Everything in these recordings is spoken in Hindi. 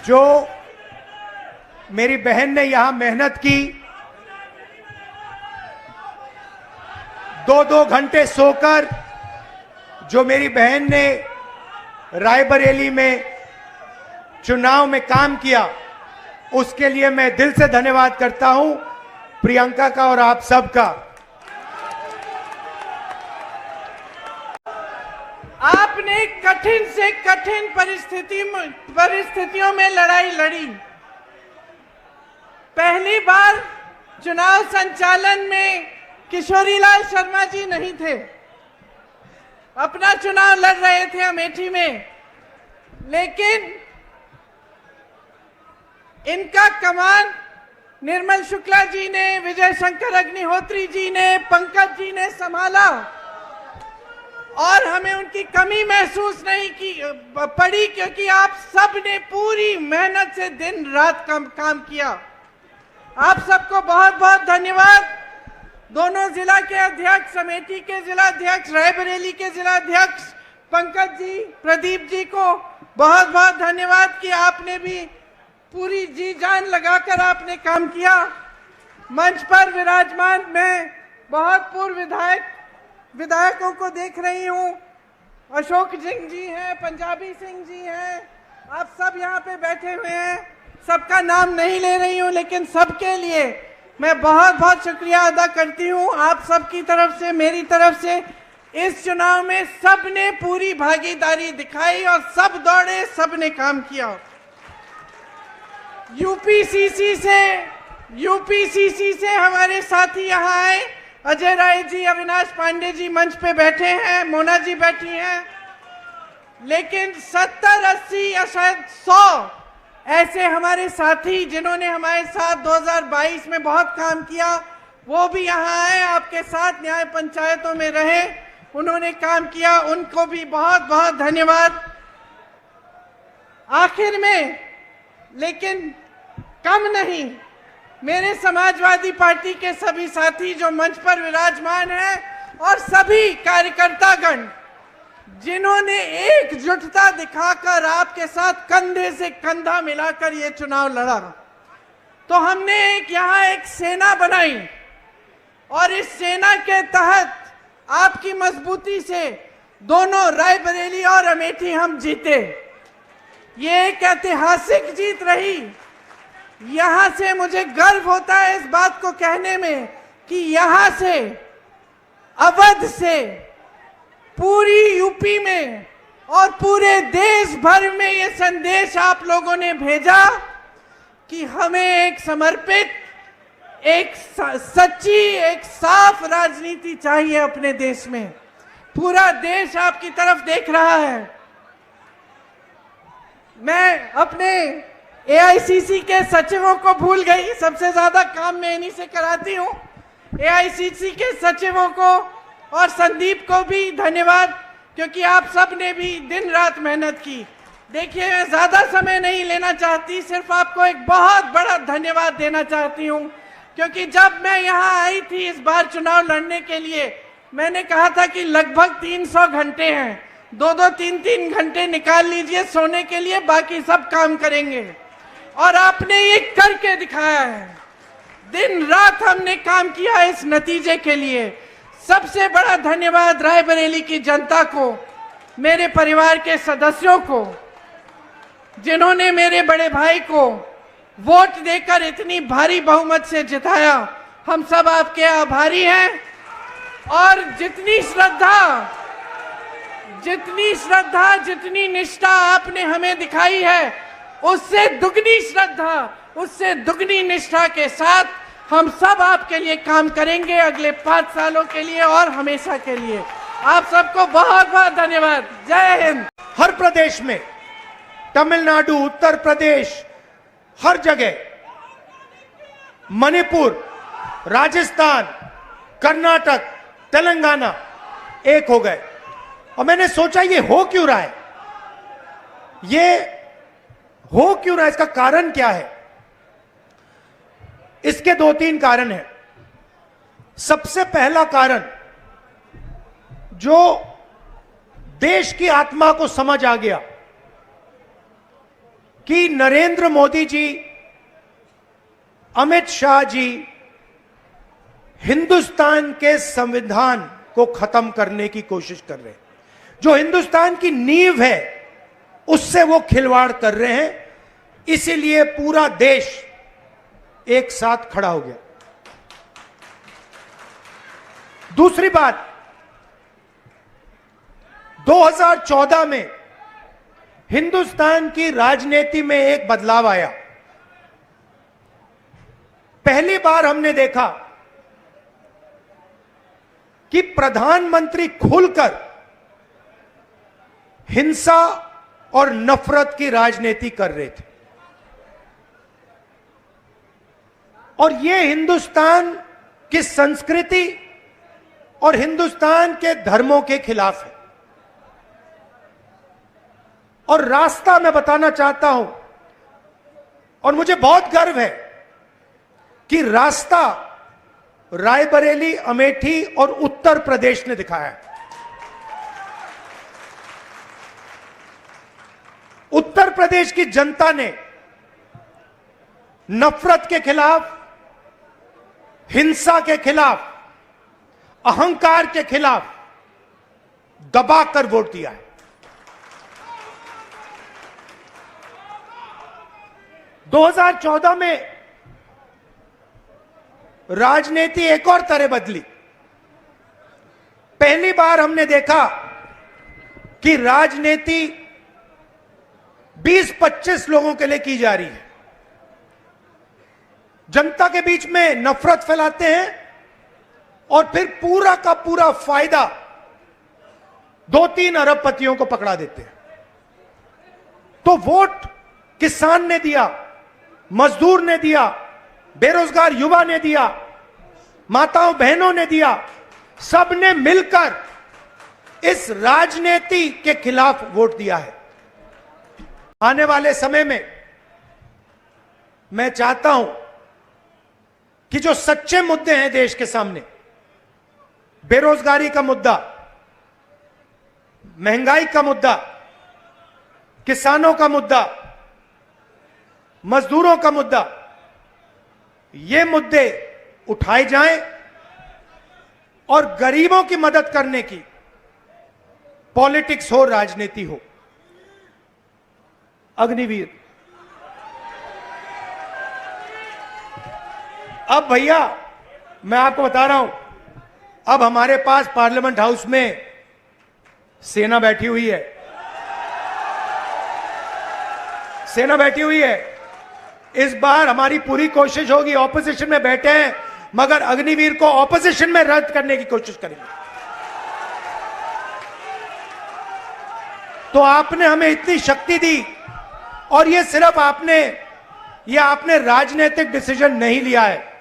जो मेरी बहन ने यहां मेहनत की, 2-2 घंटे सोकर जो मेरी बहन ने रायबरेली में चुनाव में काम किया, उसके लिए मैं दिल से धन्यवाद करता हूं प्रियंका का और आप सबका। आपने कठिन से कठिन परिस्थितियों में लड़ाई लड़ी। पहली बार चुनाव संचालन में किशोरीलाल शर्मा जी नहीं थे, अपना चुनाव लड़ रहे थे अमेठी में, लेकिन इनका कमान निर्मल शुक्ला जी ने, विजय शंकर अग्निहोत्री जी ने, पंकज जी ने संभाला और हमें उनकी कमी महसूस नहीं की पड़ी, क्योंकि आप सब ने पूरी मेहनत से दिन रात काम किया। आप सबको बहुत बहुत धन्यवाद। दोनों जिला के अध्यक्ष, अमेठी के जिला अध्यक्ष, रायबरेली के जिला अध्यक्ष पंकज जी, प्रदीप जी को बहुत बहुत धन्यवाद कि आपने भी पूरी जी जान लगाकर आपने काम किया। मंच पर विराजमान मैं बहुत पूर्व विधायकों को देख रही हूं। अशोक सिंह जी हैं, पंजाबी सिंह जी हैं, आप सब यहाँ पे बैठे हुए हैं। सबका नाम नहीं ले रही हूं, लेकिन सबके लिए मैं बहुत बहुत शुक्रिया अदा करती हूं। आप सबकी तरफ से, मेरी तरफ से इस चुनाव में सबने पूरी भागीदारी दिखाई और सब दौड़े, सबने काम किया। यूपीसीसी से हमारे साथी यहाँ आए, अजय राय जी, अविनाश पांडे जी मंच पे बैठे हैं, मोना जी बैठी हैं, लेकिन 70, 80 या शायद 100 ऐसे हमारे साथी जिन्होंने हमारे साथ 2022 में बहुत काम किया, वो भी यहाँ आए, आपके साथ न्याय पंचायतों में रहे, उन्होंने काम किया, उनको भी बहुत बहुत धन्यवाद। आखिर में, लेकिन कम नहीं, मेरे समाजवादी पार्टी के सभी साथी जो मंच पर विराजमान हैं और सभी कार्यकर्तागण जिन्होंने एकजुटता दिखाकर आपके साथ कंधे से कंधा मिलाकर ये चुनाव लड़ा, तो हमने यहाँ एक सेना बनाई और इस सेना के तहत आपकी मजबूती से दोनों रायबरेली और अमेठी हम जीते। ये एक ऐतिहासिक जीत रही। यहां से मुझे गर्व होता है इस बात को कहने में कि यहां से, अवध से, पूरी यूपी में और पूरे देश भर में ये संदेश आप लोगों ने भेजा कि हमें एक समर्पित, एक सच्ची, एक साफ राजनीति चाहिए अपने देश में। पूरा देश आपकी तरफ देख रहा है। मैं अपने एआईसीसी के सचिवों को भूल गई, सबसे ज्यादा काम मैं इन्हीं से कराती हूँ। एआईसीसी के सचिवों को और संदीप को भी धन्यवाद, क्योंकि आप सब ने भी दिन रात मेहनत की। देखिए, मैं ज्यादा समय नहीं लेना चाहती, सिर्फ आपको एक बहुत बड़ा धन्यवाद देना चाहती हूँ, क्योंकि जब मैं यहाँ आई थी इस बार चुनाव लड़ने के लिए, मैंने कहा था कि लगभग 300 घंटे हैं, 2-2, 3-3 घंटे निकाल लीजिए सोने के लिए, बाकी सब काम करेंगे। और आपने ये करके दिखाया है। दिन रात हमने काम किया इस नतीजे के लिए। सबसे बड़ा धन्यवाद रायबरेली की जनता को, मेरे परिवार के सदस्यों को, जिन्होंने मेरे बड़े भाई को वोट देकर इतनी भारी बहुमत से जिताया। हम सब आपके आभारी हैं। और जितनी श्रद्धा, जितनी निष्ठा आपने हमें दिखाई है, उससे दुगनी श्रद्धा, उससे दुगनी निष्ठा के साथ हम सब आपके लिए काम करेंगे अगले 5 सालों के लिए और हमेशा के लिए। आप सबको बहुत बहुत धन्यवाद। जय हिंद। हर प्रदेश में, तमिलनाडु, उत्तर प्रदेश, हर जगह, मणिपुर, राजस्थान, कर्नाटक, तेलंगाना एक हो गए। और मैंने सोचा ये हो क्यों रहा है, इसका कारण क्या है? इसके 2-3 कारण हैं। सबसे पहला कारण, जो देश की आत्मा को समझ आ गया, कि नरेंद्र मोदी जी, अमित शाह जी हिंदुस्तान के संविधान को खत्म करने की कोशिश कर रहे हैं। जो हिंदुस्तान की नींव है उससे वो खिलवाड़ कर रहे हैं। इसीलिए पूरा देश एक साथ खड़ा हो गया। दूसरी बात, 2014 में हिंदुस्तान की राजनीति में एक बदलाव आया। पहली बार हमने देखा कि प्रधानमंत्री खुलकर हिंसा और नफरत की राजनीति कर रहे थे, और यह हिंदुस्तान की संस्कृति और हिंदुस्तान के धर्मों के खिलाफ है। और रास्ता मैं बताना चाहता हूं, और मुझे बहुत गर्व है कि रास्ता रायबरेली, अमेठी और उत्तर प्रदेश ने दिखाया है। उत्तर प्रदेश की जनता ने नफरत के खिलाफ, हिंसा के खिलाफ, अहंकार के खिलाफ दबाकर वोट दिया है। 2014 में राजनीति एक और तरह बदली। पहली बार हमने देखा कि राजनीति 20-25 लोगों के लिए की जा रही है। जनता के बीच में नफरत फैलाते हैं और फिर पूरा का पूरा फायदा 2-3 अरबपतियों को पकड़ा देते हैं। तो वोट किसान ने दिया, मजदूर ने दिया, बेरोजगार युवा ने दिया, माताओं बहनों ने दिया, सबने मिलकर इस राजनीति के खिलाफ वोट दिया है। आने वाले समय में मैं चाहता हूं कि जो सच्चे मुद्दे हैं देश के सामने, बेरोजगारी का मुद्दा, महंगाई का मुद्दा, किसानों का मुद्दा, मजदूरों का मुद्दा, ये मुद्दे उठाए जाएं और गरीबों की मदद करने की पॉलिटिक्स हो, राजनीति हो। अग्निवीर, अब भैया मैं आपको बता रहा हूं, अब हमारे पास पार्लियामेंट हाउस में सेना बैठी हुई है। सेना बैठी हुई है। इस बार हमारी पूरी कोशिश होगी, ऑपोजिशन में बैठे हैं मगर अग्निवीर को ऑपोजिशन में रद्द करने की कोशिश करेंगे। तो आपने हमें इतनी शक्ति दी, और ये सिर्फ आपने राजनीतिक डिसीजन नहीं लिया है,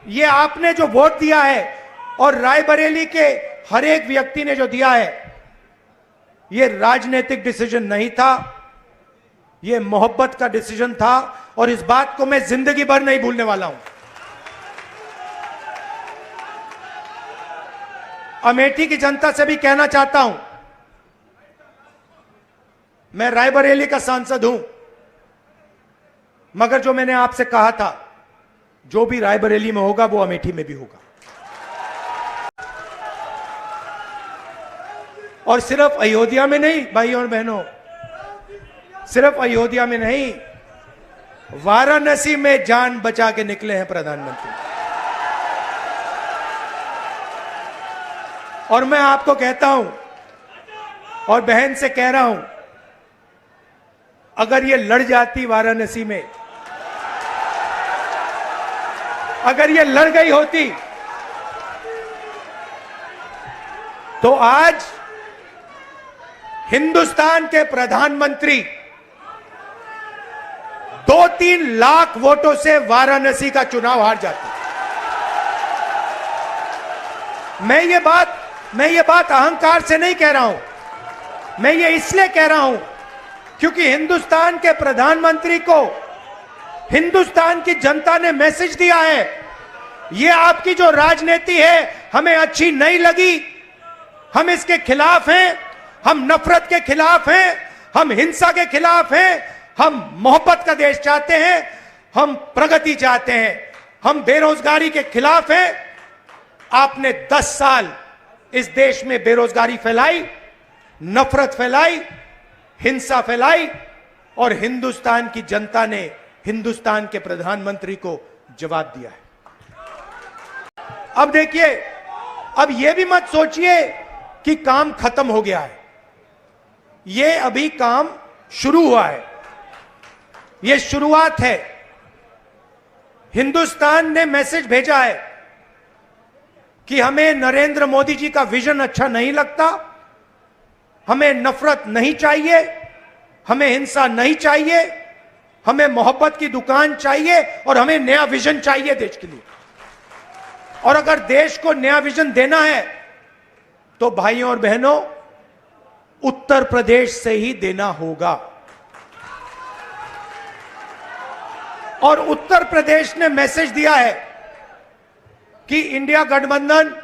ये आपने जो वोट दिया है और रायबरेली के हर एक व्यक्ति ने जो दिया है, ये राजनीतिक डिसीजन नहीं था, ये मोहब्बत का डिसीजन था, और इस बात को मैं जिंदगी भर नहीं भूलने वाला हूं। अमेठी की जनता से भी कहना चाहता हूं, मैं रायबरेली का सांसद हूं, मगर जो मैंने आपसे कहा था, जो भी रायबरेली में होगा वो अमेठी में भी होगा। और सिर्फ अयोध्या में नहीं भाइयों और बहनों, सिर्फ अयोध्या में नहीं, वाराणसी में जान बचा के निकले हैं प्रधानमंत्री। और मैं आपको कहता हूं और बहन से कह रहा हूं, अगर ये लड़ जाती वाराणसी में, अगर ये लड़ गई होती, तो आज हिंदुस्तान के प्रधानमंत्री 2-3 लाख वोटों से वाराणसी का चुनाव हार जाते। मैं ये बात अहंकार से नहीं कह रहा हूं, मैं ये इसलिए कह रहा हूं क्योंकि हिंदुस्तान के प्रधानमंत्री को हिंदुस्तान की जनता ने मैसेज दिया है, ये आपकी जो राजनीति है हमें अच्छी नहीं लगी, हम इसके खिलाफ हैं, हम नफरत के खिलाफ हैं, हम हिंसा के खिलाफ हैं, हम मोहब्बत का देश चाहते हैं, हम प्रगति चाहते हैं, हम बेरोजगारी के खिलाफ हैं। आपने 10 साल इस देश में बेरोजगारी फैलाई, नफरत फैलाई, हिंसा फैलाई और हिंदुस्तान की जनता ने हिंदुस्तान के प्रधानमंत्री को जवाब दिया है। अब देखिए, अब यह भी मत सोचिए कि काम खत्म हो गया है। यह अभी काम शुरू हुआ है, यह शुरुआत है। हिंदुस्तान ने मैसेज भेजा है कि हमें नरेंद्र मोदी जी का विजन अच्छा नहीं लगता, हमें नफरत नहीं चाहिए, हमें हिंसा नहीं चाहिए, हमें मोहब्बत की दुकान चाहिए और हमें नया विजन चाहिए देश के लिए। और अगर देश को नया विजन देना है तो भाइयों और बहनों, उत्तर प्रदेश से ही देना होगा। और उत्तर प्रदेश ने मैसेज दिया है कि इंडिया गठबंधन,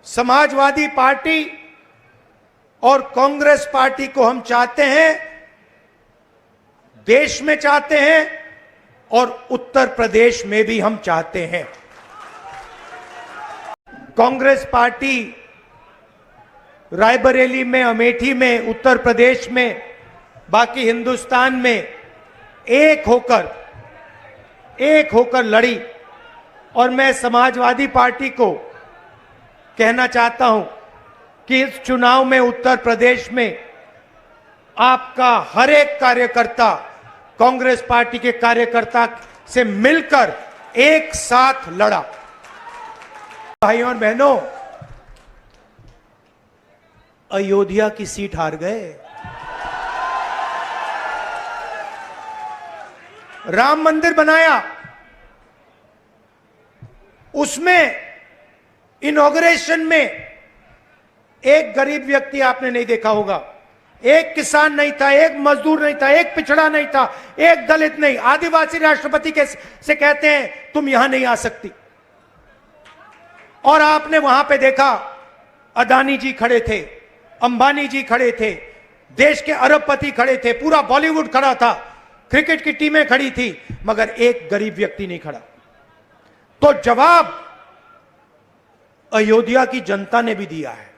समाजवादी पार्टी और कांग्रेस पार्टी को हम चाहते हैं, देश में चाहते हैं और उत्तर प्रदेश में भी हम चाहते हैं। कांग्रेस पार्टी रायबरेली में, अमेठी में, उत्तर प्रदेश में, बाकी हिंदुस्तान में एक होकर लड़ी। और मैं समाजवादी पार्टी को कहना चाहता हूं कि इस चुनाव में उत्तर प्रदेश में आपका हर एक कार्यकर्ता कांग्रेस पार्टी के कार्यकर्ता से मिलकर एक साथ लड़ा। भाइयों और बहनों, अयोध्या की सीट हार गए, राम मंदिर बनाया, उसमें इनॉग्रेशन में एक गरीब व्यक्ति आपने नहीं देखा होगा, एक किसान नहीं था, एक मजदूर नहीं था, एक पिछड़ा नहीं था, एक दलित नहीं, आदिवासी राष्ट्रपति से कहते हैं तुम यहां नहीं आ सकती। और आपने वहां पे देखा अदानी जी खड़े थे, अंबानी जी खड़े थे, देश के अरबपति खड़े थे, पूरा बॉलीवुड खड़ा था, क्रिकेट की टीमें खड़ी थी, मगर एक गरीब व्यक्ति नहीं खड़ा। तो जवाब अयोध्या की जनता ने भी दिया है।